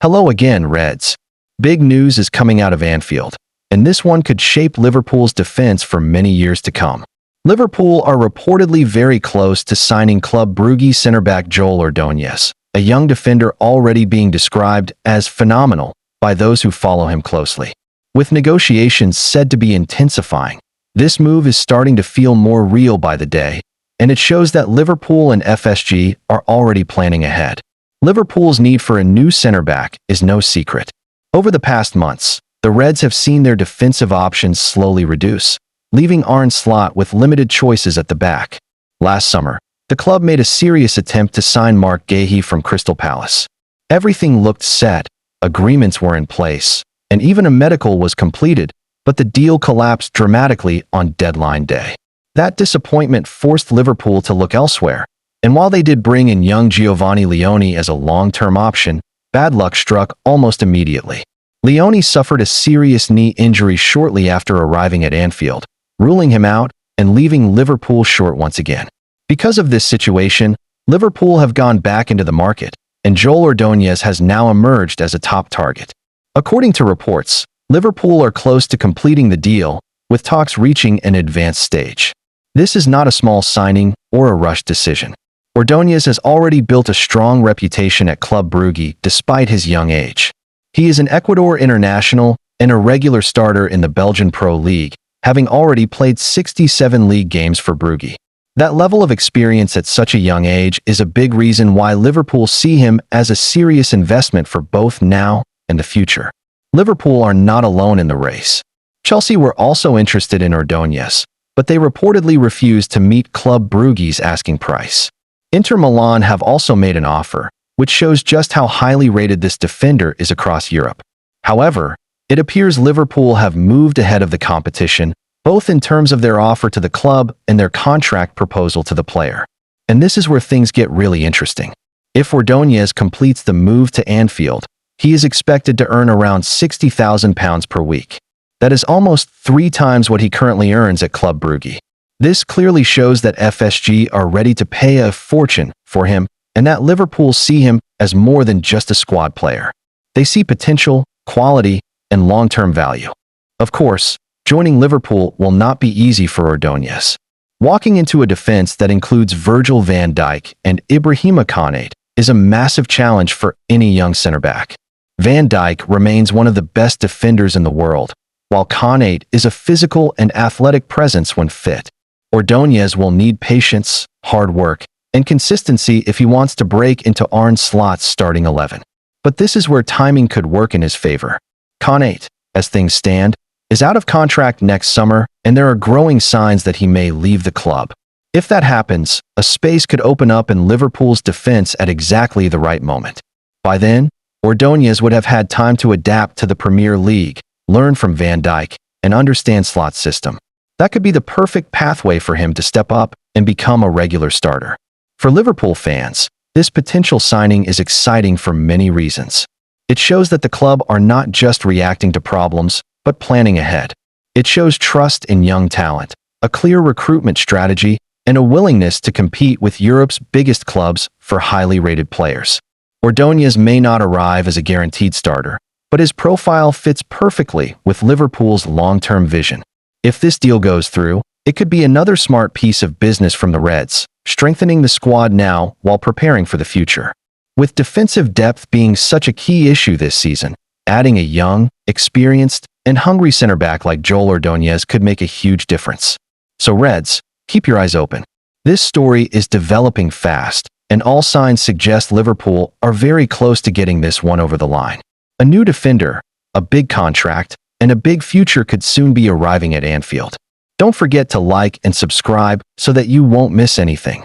Hello again, Reds. Big news is coming out of Anfield, and this one could shape Liverpool's defense for many years to come. Liverpool are reportedly very close to signing Club Brugge centre-back Joel Ordonez, a young defender already being described as phenomenal by those who follow him closely. With negotiations said to be intensifying, this move is starting to feel more real by the day, and it shows that Liverpool and FSG are already planning ahead. Liverpool's need for a new centre-back is no secret. Over the past months, the Reds have seen their defensive options slowly reduce, leaving Arne Slot with limited choices at the back. Last summer, the club made a serious attempt to sign Marc Guéhi from Crystal Palace. Everything looked set, agreements were in place, and even a medical was completed, but the deal collapsed dramatically on deadline day. That disappointment forced Liverpool to look elsewhere, and while they did bring in young Giovanni Leone as a long-term option, bad luck struck almost immediately. Leone suffered a serious knee injury shortly after arriving at Anfield, ruling him out and leaving Liverpool short once again. Because of this situation, Liverpool have gone back into the market, and Joel Ordoñez has now emerged as a top target. According to reports, Liverpool are close to completing the deal, with talks reaching an advanced stage. This is not a small signing or a rushed decision. Ordonez has already built a strong reputation at Club Brugge despite his young age. He is an Ecuador international and a regular starter in the Belgian Pro League, having already played 67 league games for Brugge. That level of experience at such a young age is a big reason why Liverpool see him as a serious investment for both now and the future. Liverpool are not alone in the race. Chelsea were also interested in Ordonez, but they reportedly refused to meet Club Brugge's asking price. Inter Milan have also made an offer, which shows just how highly rated this defender is across Europe. However, it appears Liverpool have moved ahead of the competition, both in terms of their offer to the club and their contract proposal to the player. And this is where things get really interesting. If Ordonez completes the move to Anfield, he is expected to earn around £60,000 per week. That is almost 3 times what he currently earns at Club Brugge. This clearly shows that FSG are ready to pay a fortune for him and that Liverpool see him as more than just a squad player. They see potential, quality, and long-term value. Of course, joining Liverpool will not be easy for Ordonez. Walking into a defense that includes Virgil van Dijk and Ibrahima Konate is a massive challenge for any young centre-back. Van Dijk remains one of the best defenders in the world, while Konate is a physical and athletic presence when fit. Ordonez will need patience, hard work, and consistency if he wants to break into Arne Slot's starting 11. But this is where timing could work in his favor. Konate, as things stand, is out of contract next summer, and there are growing signs that he may leave the club. If that happens, a space could open up in Liverpool's defense at exactly the right moment. By then, Ordonez would have had time to adapt to the Premier League, learn from Van Dijk, and understand Slot's system. That could be the perfect pathway for him to step up and become a regular starter. For Liverpool fans, this potential signing is exciting for many reasons. It shows that the club are not just reacting to problems, but planning ahead. It shows trust in young talent, a clear recruitment strategy, and a willingness to compete with Europe's biggest clubs for highly rated players. Ordonez may not arrive as a guaranteed starter, but his profile fits perfectly with Liverpool's long-term vision. If this deal goes through, it could be another smart piece of business from the Reds, strengthening the squad now while preparing for the future. With defensive depth being such a key issue this season, adding a young, experienced, and hungry centre-back like Joel Ordonez could make a huge difference. So Reds, keep your eyes open. This story is developing fast, and all signs suggest Liverpool are very close to getting this one over the line. A new defender, a big contract, and a big future could soon be arriving at Anfield. Don't forget to like and subscribe so that you won't miss anything.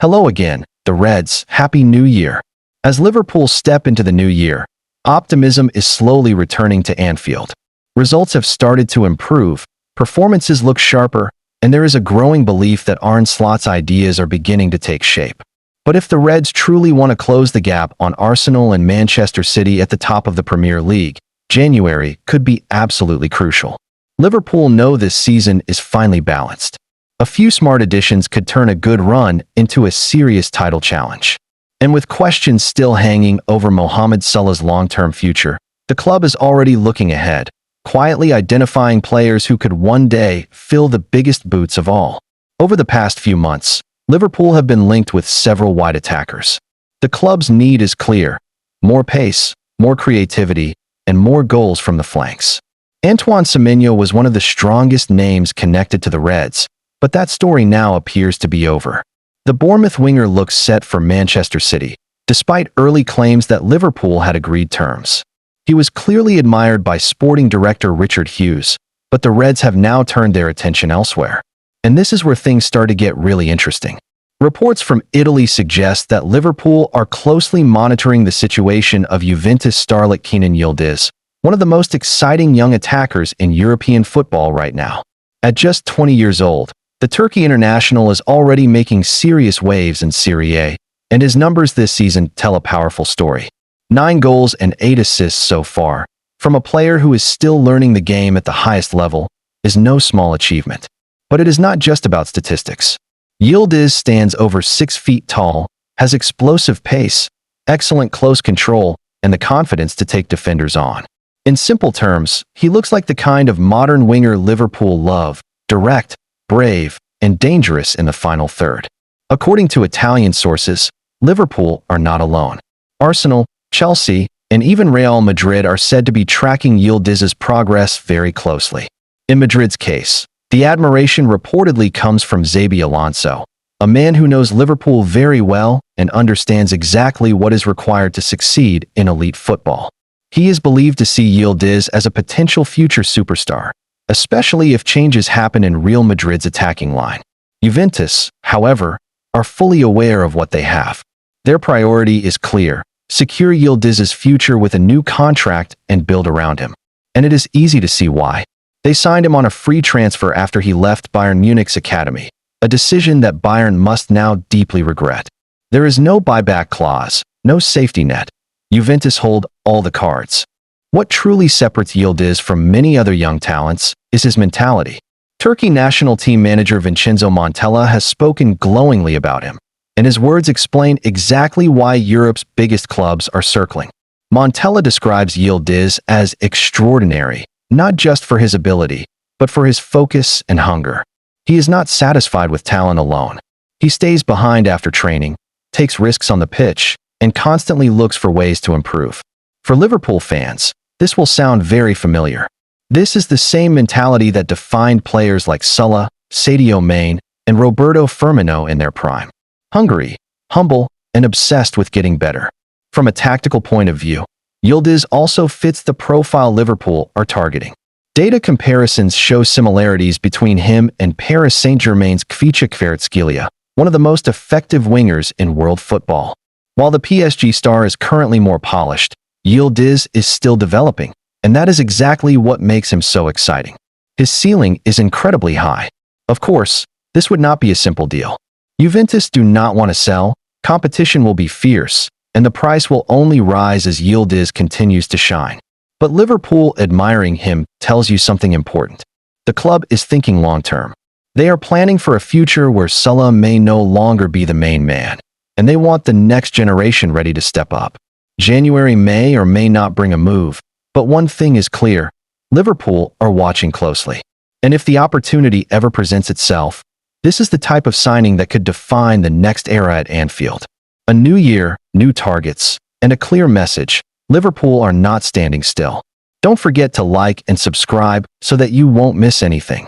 Hello again, the Reds. Happy New Year. As Liverpool step into the new year, optimism is slowly returning to Anfield. Results have started to improve, performances look sharper, and there is a growing belief that Arne Slot's ideas are beginning to take shape. But if the Reds truly want to close the gap on Arsenal and Manchester City at the top of the Premier League, January could be absolutely crucial. Liverpool know this season is finally balanced. A few smart additions could turn a good run into a serious title challenge. And with questions still hanging over Mohamed Salah's long-term future, the club is already looking ahead, quietly identifying players who could one day fill the biggest boots of all. Over the past few months, Liverpool have been linked with several wide attackers. The club's need is clear: more pace, more creativity, and more goals from the flanks. Antoine Semenyo was one of the strongest names connected to the Reds, but that story now appears to be over. The Bournemouth winger looks set for Manchester City, despite early claims that Liverpool had agreed terms. He was clearly admired by sporting director Richard Hughes, but the Reds have now turned their attention elsewhere. And this is where things start to get really interesting. Reports from Italy suggest that Liverpool are closely monitoring the situation of Juventus starlet Kenan Yildiz, one of the most exciting young attackers in European football right now. At just 20 years old, the Turkey international is already making serious waves in Serie A, and his numbers this season tell a powerful story. 9 goals and 8 assists so far, from a player who is still learning the game at the highest level, is no small achievement. But it is not just about statistics. Yildiz stands over 6 feet tall, has explosive pace, excellent close control, and the confidence to take defenders on. In simple terms, he looks like the kind of modern winger Liverpool love: direct, brave, and dangerous in the final third. According to Italian sources, Liverpool are not alone. Arsenal, Chelsea, and even Real Madrid are said to be tracking Yildiz's progress very closely. In Madrid's case, the admiration reportedly comes from Xabi Alonso, a man who knows Liverpool very well and understands exactly what is required to succeed in elite football. He is believed to see Yildiz as a potential future superstar, especially if changes happen in Real Madrid's attacking line. Juventus, however, are fully aware of what they have. Their priority is clear: secure Yildiz's future with a new contract and build around him. And it is easy to see why. They signed him on a free transfer after he left Bayern Munich's academy, a decision that Bayern must now deeply regret. There is no buyback clause, no safety net. Juventus hold all the cards. What truly separates Yildiz from many other young talents is his mentality. Turkey national team manager Vincenzo Montella has spoken glowingly about him, and his words explain exactly why Europe's biggest clubs are circling. Montella describes Yildiz as extraordinary, not just for his ability, but for his focus and hunger. He is not satisfied with talent alone. He stays behind after training, takes risks on the pitch, and constantly looks for ways to improve. For Liverpool fans, this will sound very familiar. This is the same mentality that defined players like Salah, Sadio Mane, and Roberto Firmino in their prime. Hungry, humble, and obsessed with getting better. From a tactical point of view, Yildiz also fits the profile Liverpool are targeting. Data comparisons show similarities between him and Paris Saint-Germain's Kvaratskhelia, one of the most effective wingers in world football. While the PSG star is currently more polished, Yildiz is still developing, and that is exactly what makes him so exciting. His ceiling is incredibly high. Of course, this would not be a simple deal. Juventus do not want to sell, competition will be fierce, and the price will only rise as Yildiz continues to shine. But Liverpool admiring him tells you something important. The club is thinking long-term. They are planning for a future where Salah may no longer be the main man, and they want the next generation ready to step up. January may or may not bring a move, but one thing is clear: Liverpool are watching closely. And if the opportunity ever presents itself, this is the type of signing that could define the next era at Anfield. A new year, new targets, and a clear message: Liverpool are not standing still. Don't forget to like and subscribe so that you won't miss anything.